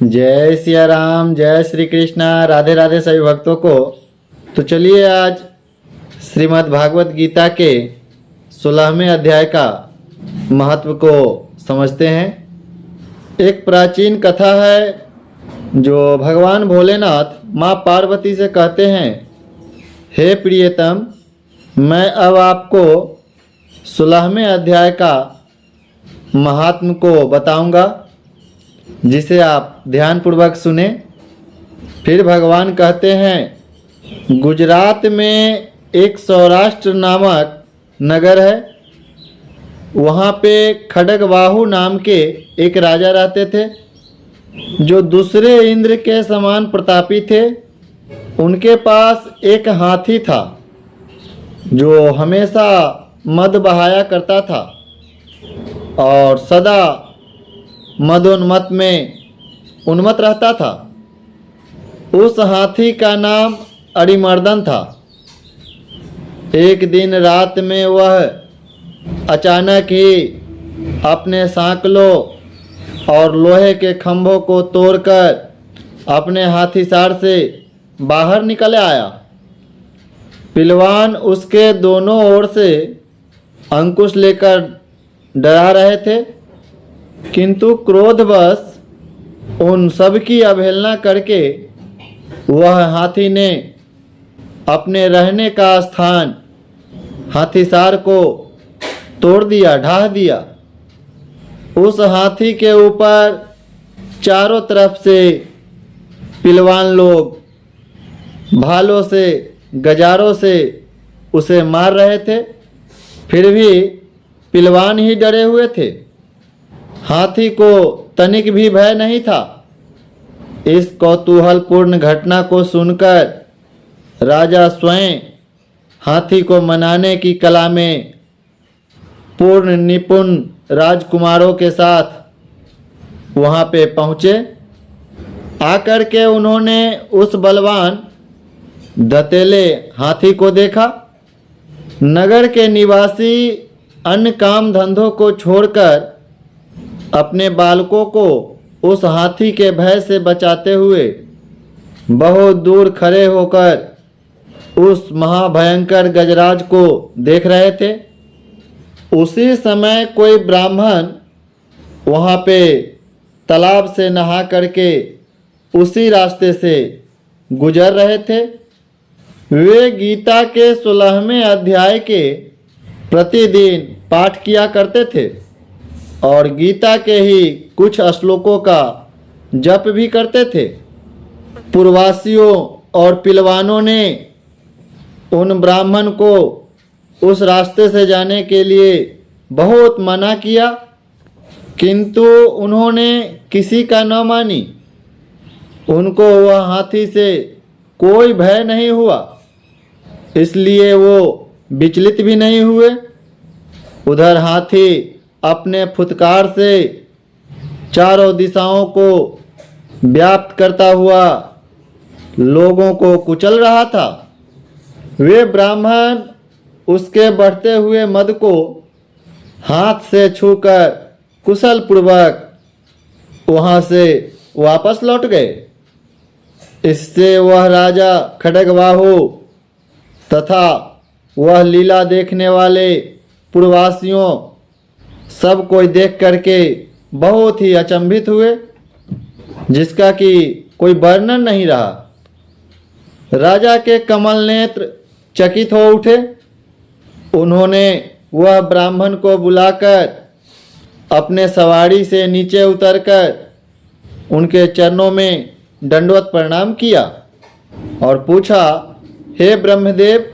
जय सिया राम, जय श्री कृष्णा, राधे राधे सभी भक्तों को। तो चलिए आज श्रीमद् भागवत गीता के 16वें अध्याय का महत्व को समझते हैं। एक प्राचीन कथा है जो भगवान भोलेनाथ माँ पार्वती से कहते हैं, हे प्रियतम, मैं अब आपको 16वें अध्याय का महात्म को बताऊंगा, जिसे आप ध्यानपूर्वक सुने। फिर भगवान कहते हैं, गुजरात में एक सौराष्ट्र नामक नगर है। वहाँ पे खड्गवाहु नाम के एक राजा रहते थे, जो दूसरे इंद्र के समान प्रतापी थे। उनके पास एक हाथी था जो हमेशा मद बहाया करता था और सदा मदोन्मत्त में उन्मत्त रहता था। उस हाथी का नाम अरिमर्दन था। एक दिन रात में वह अचानक ही अपने सांकलों और लोहे के खंभों को तोड़कर अपने हाथीसार से बाहर निकल आया। पिलवान उसके दोनों ओर से अंकुश लेकर डरा रहे थे, किंतु क्रोधवश उन सब की अवहेलना करके वह हाथी ने अपने रहने का स्थान हाथीसार को तोड़ दिया, ढाह दिया। उस हाथी के ऊपर चारों तरफ से पिलवान लोग भालों से, गजारों से उसे मार रहे थे। फिर भी पिलवान ही डरे हुए थे। हाथी को तनिक भी भय नहीं था। इस कौतूहलपूर्ण घटना को सुनकर राजा स्वयं हाथी को मनाने की कला में पूर्ण निपुण राजकुमारों के साथ वहाँ पे पहुँचे। आकर के उन्होंने उस बलवान दतेले हाथी को देखा। नगर के निवासी अन्य काम धंधों को छोड़कर अपने बालकों को उस हाथी के भय से बचाते हुए बहुत दूर खड़े होकर उस महाभयंकर गजराज को देख रहे थे। उसी समय कोई ब्राह्मण वहाँ पे तालाब से नहा करके उसी रास्ते से गुजर रहे थे। वे गीता के 16वें अध्याय के प्रतिदिन पाठ किया करते थे और गीता के ही कुछ श्लोकों का जप भी करते थे। पूर्ववासियों और पिलवानों ने उन ब्राह्मण को उस रास्ते से जाने के लिए बहुत मना किया, किंतु उन्होंने किसी का न मानी। उनको वह हाथी से कोई भय नहीं हुआ, इसलिए वो विचलित भी नहीं हुए। उधर हाथी अपने फुतकार से चारों दिशाओं को व्याप्त करता हुआ लोगों को कुचल रहा था। वे ब्राह्मण उसके बढ़ते हुए मद को हाथ से छूकर कुशल पूर्वक वहाँ से वापस लौट गए। इससे वह राजा खड्गवाहु तथा वह लीला देखने वाले पूर्ववासियों सब कोई देख करके बहुत ही अचंभित हुए, जिसका कि कोई वर्णन नहीं रहा। राजा के कमल नेत्र चकित हो उठे। उन्होंने वह ब्राह्मण को बुलाकर अपने सवारी से नीचे उतरकर उनके चरणों में दंडवत प्रणाम किया और पूछा, हे ब्रह्मदेव,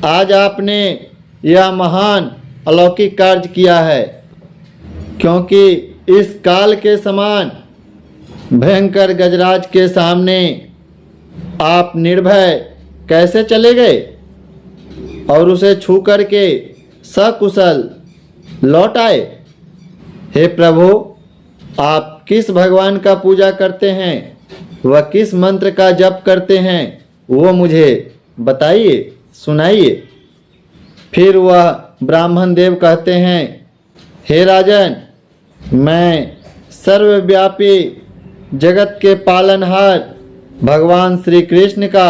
आज आपने यह महान अलौकिक कार्य किया है, क्योंकि इस काल के समान भयंकर गजराज के सामने आप निर्भय कैसे चले गए और उसे छू करके सकुशल लौट आए। हे प्रभु, आप किस भगवान का पूजा करते हैं, वह किस मंत्र का जप करते हैं, वो मुझे बताइए, सुनाइए। फिर वह ब्राह्मण देव कहते हैं, हे राजन, मैं सर्वव्यापी जगत के पालनहार भगवान श्री कृष्ण का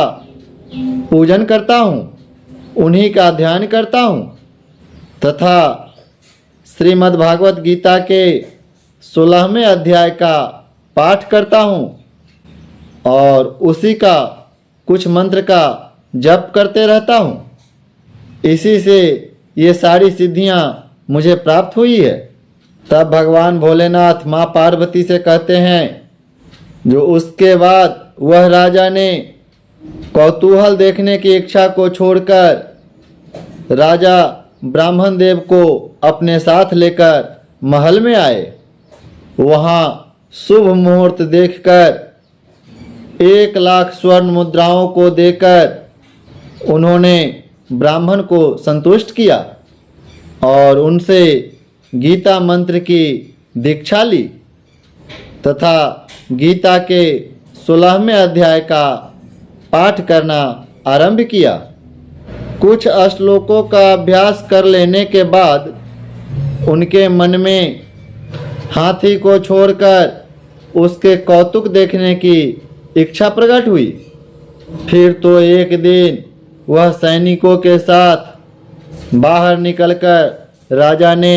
पूजन करता हूँ, उन्हीं का ध्यान करता हूँ तथा श्रीमद् भागवत गीता के 16वें अध्याय का पाठ करता हूँ और उसी का कुछ मंत्र का जप करते रहता हूँ। इसी से ये सारी सिद्धियाँ मुझे प्राप्त हुई है। तब भगवान भोलेनाथ माँ पार्वती से कहते हैं, जो उसके बाद वह राजा ने कौतूहल देखने की इच्छा को छोड़कर राजा ब्राह्मण देव को अपने साथ लेकर महल में आए। वहाँ शुभ मुहूर्त देखकर 1,00,000 स्वर्ण मुद्राओं को देकर उन्होंने ब्राह्मण को संतुष्ट किया और उनसे गीता मंत्र की दीक्षा ली तथा गीता के 16वें अध्याय का पाठ करना आरंभ किया। कुछ श्लोकों का अभ्यास कर लेने के बाद उनके मन में हाथी को छोड़कर उसके कौतुक देखने की इच्छा प्रकट हुई। फिर तो एक दिन वह सैनिकों के साथ बाहर निकलकर राजा ने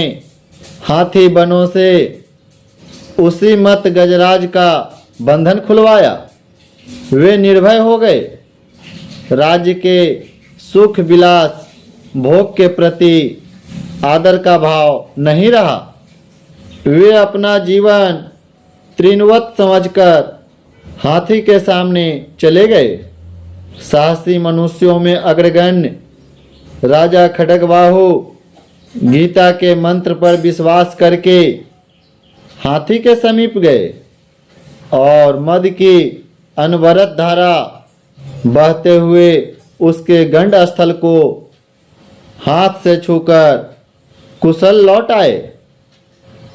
हाथी बनों से उसी मत गजराज का बंधन खुलवाया। वे निर्भय हो गए। राज्य के सुख विलास भोग के प्रति आदर का भाव नहीं रहा। वे अपना जीवन तृणवत समझकर हाथी के सामने चले गए। साहसी मनुष्यों में अग्रगण्य राजा खड्गबाहु गीता के मंत्र पर विश्वास करके हाथी के समीप गए और मद की अनवरत धारा बहते हुए उसके गंड स्थल को हाथ से छूकर कुशल लौट आए।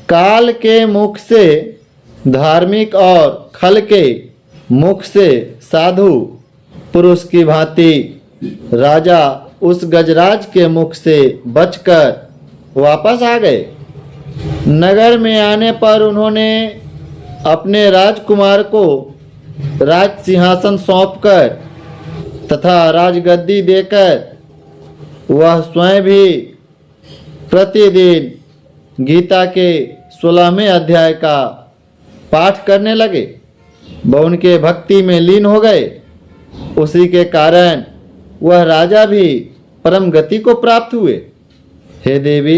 काल के मुख से धार्मिक और खल के मुख से साधु पुरुष की भांति राजा उस गजराज के मुख से बचकर वापस आ गए। नगर में आने पर उन्होंने अपने राजकुमार को राज सिंहासन सौंपकर तथा राजगद्दी देकर वह स्वयं भी प्रतिदिन गीता के 16वें अध्याय का पाठ करने लगे। वह उनके भक्ति में लीन हो गए। उसी के कारण वह राजा भी परम गति को प्राप्त हुए। हे देवी,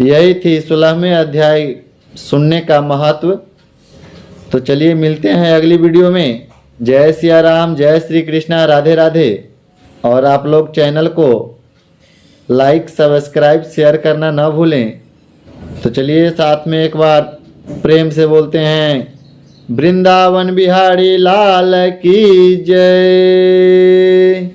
यही थी 16वें अध्याय सुनने का महत्व। तो चलिए मिलते हैं अगली वीडियो में। जय सिया राम, जय श्री कृष्णा, राधे राधे। और आप लोग चैनल को लाइक, सब्सक्राइब, शेयर करना ना भूलें। तो चलिए साथ में एक बार प्रेम से बोलते हैं, वृंदावन बिहारी लाल की जय।